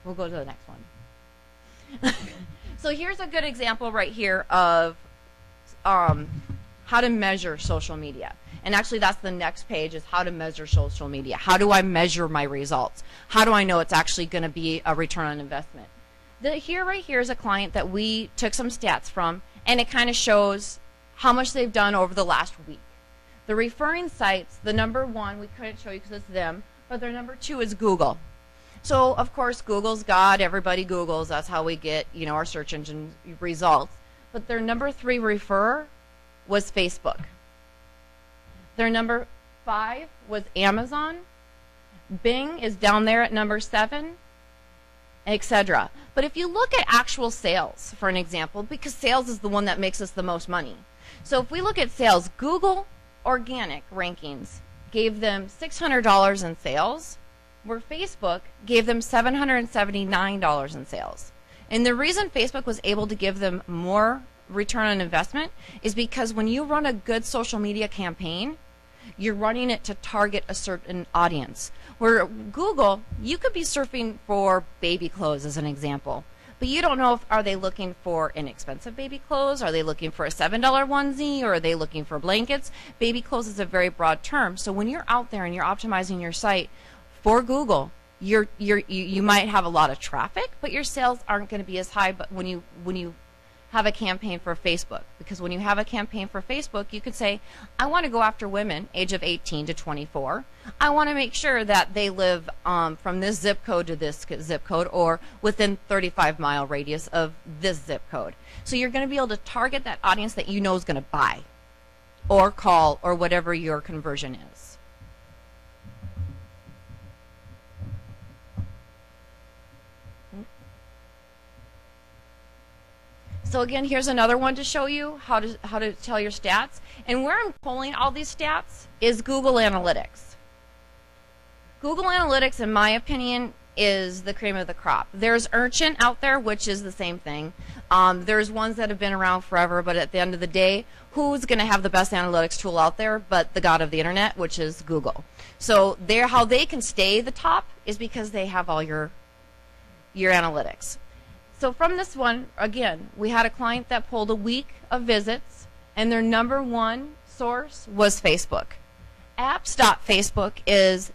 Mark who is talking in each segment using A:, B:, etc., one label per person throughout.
A: We'll go to the next one. So here's a good example right here of how to measure social media. And actually that's the next page, is how to measure social media. How do I measure my results? How do I know it's actually going to be a return on investment? Right here is a client that we took some stats from, and it kind of shows how much they've done over the last week. The referring sites, the number one, we couldn't show you because it's them, but their number two is Google. So of course Google's God, everybody Googles, that's how we get, you know, our search engine results. But their number three referrer was Facebook. Their number 5 was Amazon. Bing is down there at number 7, etc. But if you look at actual sales, for an example, because sales is the one that makes us the most money. So if we look at sales, Google organic rankings gave them $600 in sales, where Facebook gave them $779 in sales. And the reason Facebook was able to give them more return on investment is because when you run a good social media campaign, you're running it to target a certain audience. Where Google, you could be surfing for baby clothes as an example, but you don't know if are they looking for inexpensive baby clothes, are they looking for a $7 onesie, or are they looking for blankets? Baby clothes is a very broad term. So when you're out there and you're optimizing your site for Google, you might have a lot of traffic, but your sales aren't going to be as high. But when you have a campaign for Facebook, because when you have a campaign for Facebook, you could say, I want to go after women age of 18 to 24. I want to make sure that they live from this zip code to this zip code, or within 35-mile radius of this zip code. So you're going to be able to target that audience that you know is going to buy or call or whatever your conversion is. So again, here's another one to show you how to tell your stats. And where I'm pulling all these stats is Google Analytics. Google Analytics, in my opinion, is the cream of the crop. There's Urchin out there, which is the same thing. There's ones that have been around forever, but at the end of the day, who's going to have the best analytics tool out there but the god of the internet, which is Google. So how they can stay the top is because they have all your analytics. So from this one, again, we had a client that pulled a week of visits, and their number one source was Facebook. Apps.Facebook is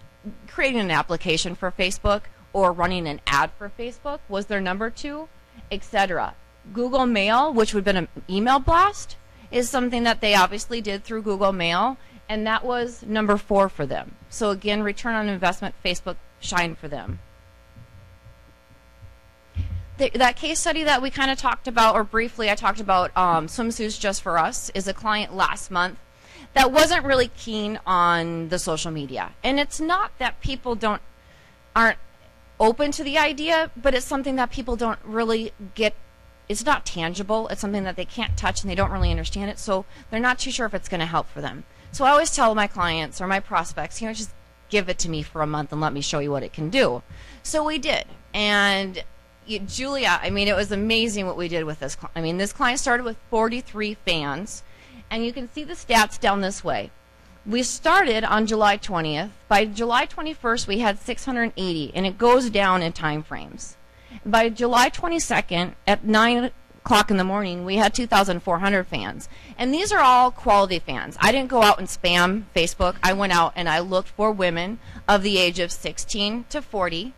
A: creating an application for Facebook or running an ad for Facebook was their number two, etc. Google Mail, which would have been an email blast, is something that they obviously did through Google Mail, and that was number 4 for them. So again, return on investment, Facebook shined for them. That case study that we kind of talked about, or briefly I talked about, Swimsuits Just For Us, is a client last month that wasn't really keen on the social media. And it's not that people aren't open to the idea, but it's something that people don't really get. It's not tangible. It's something that they can't touch and they don't really understand it, so they're not too sure if it's going to help for them. So I always tell my clients or my prospects, just give it to me for a month and let me show you what it can do. So we did. And Julia, it was amazing what we did with this. This client started with 43 fans, and you can see the stats down this way. We started on July 20th. By July 21st, we had 680, and it goes down in time frames. By July 22nd, at 9 o'clock in the morning, we had 2,400 fans. And these are all quality fans. I didn't go out and spam Facebook. I went out and I looked for women of the age of 16 to 40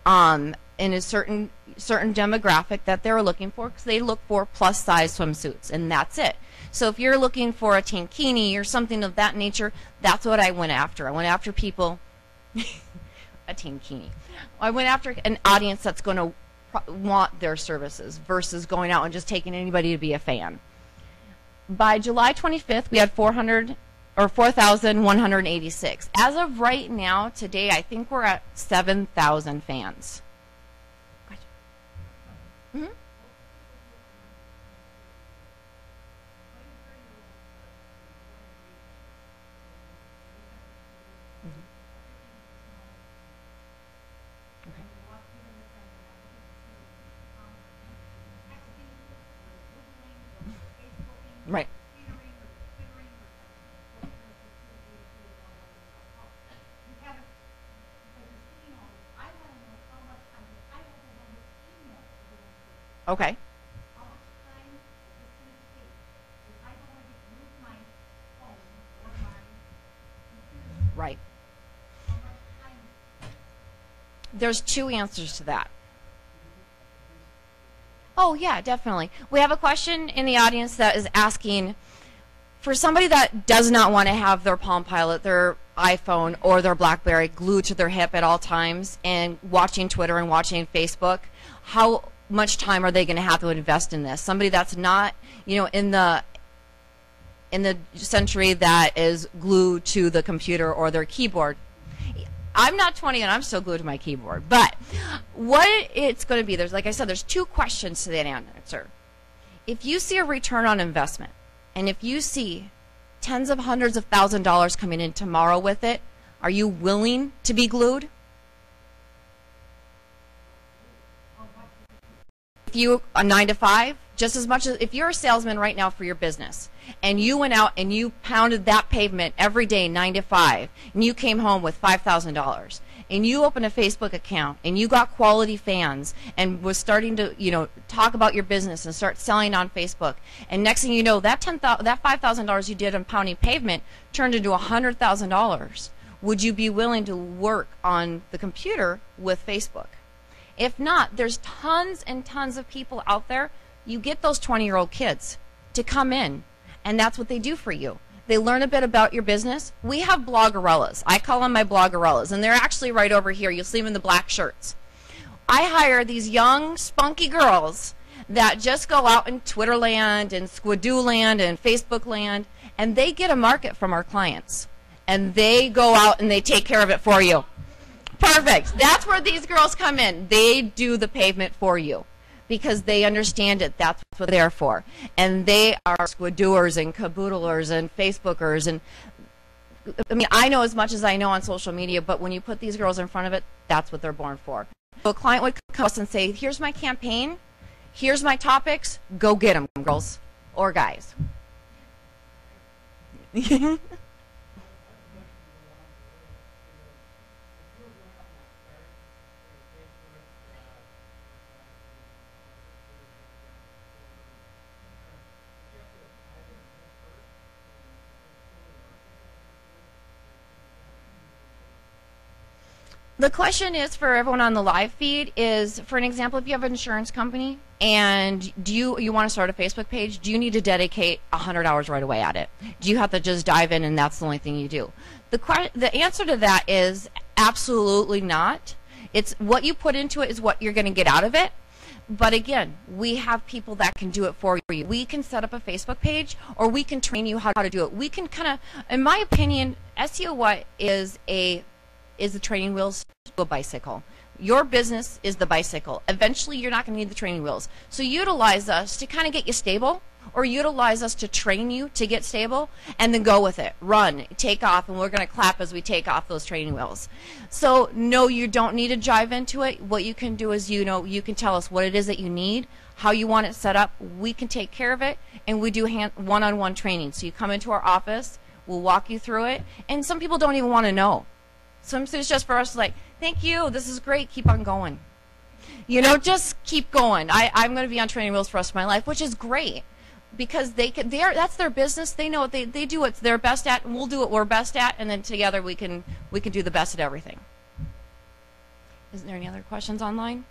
A: in a certain demographic that they were looking for, because they look for plus size swimsuits, and that's it. So if you're looking for a tankini or something of that nature, that's what I went after. I went after people, a tankini. I went after an audience that's going to want their services versus going out and just taking anybody to be a fan. By July 25th, we had 4,186. As of right now, today, I think we're at 7,000 fans. Mm-hmm. Right. Okay.
B: How much time is this going to take if I don't want to use my phone or my computer?
A: Right.
B: How much time?
A: There's two answers to that. Oh, yeah, definitely. We have a question in the audience that is asking, for somebody that does not want to have their Palm Pilot, their iPhone, or their BlackBerry glued to their hip at all times and watching Twitter and watching Facebook, how much time are they going to have to invest in this? Somebody that's not, you know, in the century that is glued to the computer or their keyboard. I'm not 20 and I'm still glued to my keyboard. But what it's going to be, like I said, there's two questions to that answer. If you see a return on investment, and if you see tens of hundreds of $1,000s coming in tomorrow with it, are you willing to be glued? If you a 9 to 5, just as much as if you're a salesman right now for your business and you went out and you pounded that pavement every day 9 to 5 and you came home with $5,000 and you opened a Facebook account and you got quality fans and was starting to, you know, talk about your business and start selling on Facebook, and next thing you know, that $5,000 you did on pounding pavement turned into $100,000. Would you be willing to work on the computer with Facebook? If not, there's tons and tons of people out there. You get those 20-year-old kids to come in, and that's what they do for you. They learn a bit about your business. We have bloggerellas. I call them my bloggerellas, and they're actually right over here. You'll see them in the black shirts. I hire these young, spunky girls that just go out in Twitter land and Squidoo land and Facebook land, and they get a market from our clients. And they go out and they take care of it for you. Perfect. That's where these girls come in. They do the pavement for you because they understand it. That's what they're there for. And they are squidooers and caboodlers and Facebookers. And I mean, I know as much as I know on social media, but when you put these girls in front of it, that's what they're born for. So a client would come to us and say, here's my campaign. Here's my topics. Go get them, girls or guys. The question is for everyone on the live feed is, for an example, if you have an insurance company and you want to start a Facebook page, do you need to dedicate 100 hours right away at it? Do you have to just dive in and that's the only thing you do? The answer to that is absolutely not. It's what you put into it is what you're going to get out of it. But again, we have people that can do it for you. We can set up a Facebook page, or we can train you how to do it. We can kind of, in my opinion, SEO what is the training wheels to a bicycle. Your business is the bicycle. Eventually, you're not going to need the training wheels. So utilize us to kind of get you stable, or utilize us to train you to get stable, and then go with it. Run, take off, and we're going to clap as we take off those training wheels. So no, you don't need to dive into it. What you can do is, you can tell us what it is that you need, how you want it set up. We can take care of it, and we do one-on-one training. So you come into our office, we'll walk you through it, and some people don't even want to know. Sometimes it's just for us like, thank you, this is great, keep on going. Just keep going. I'm going to be on training wheels for the rest of my life, which is great because that's their business. They know what they do what they're best at, and we'll do what we're best at, and then together we can do the best at everything. Isn't there any other questions online?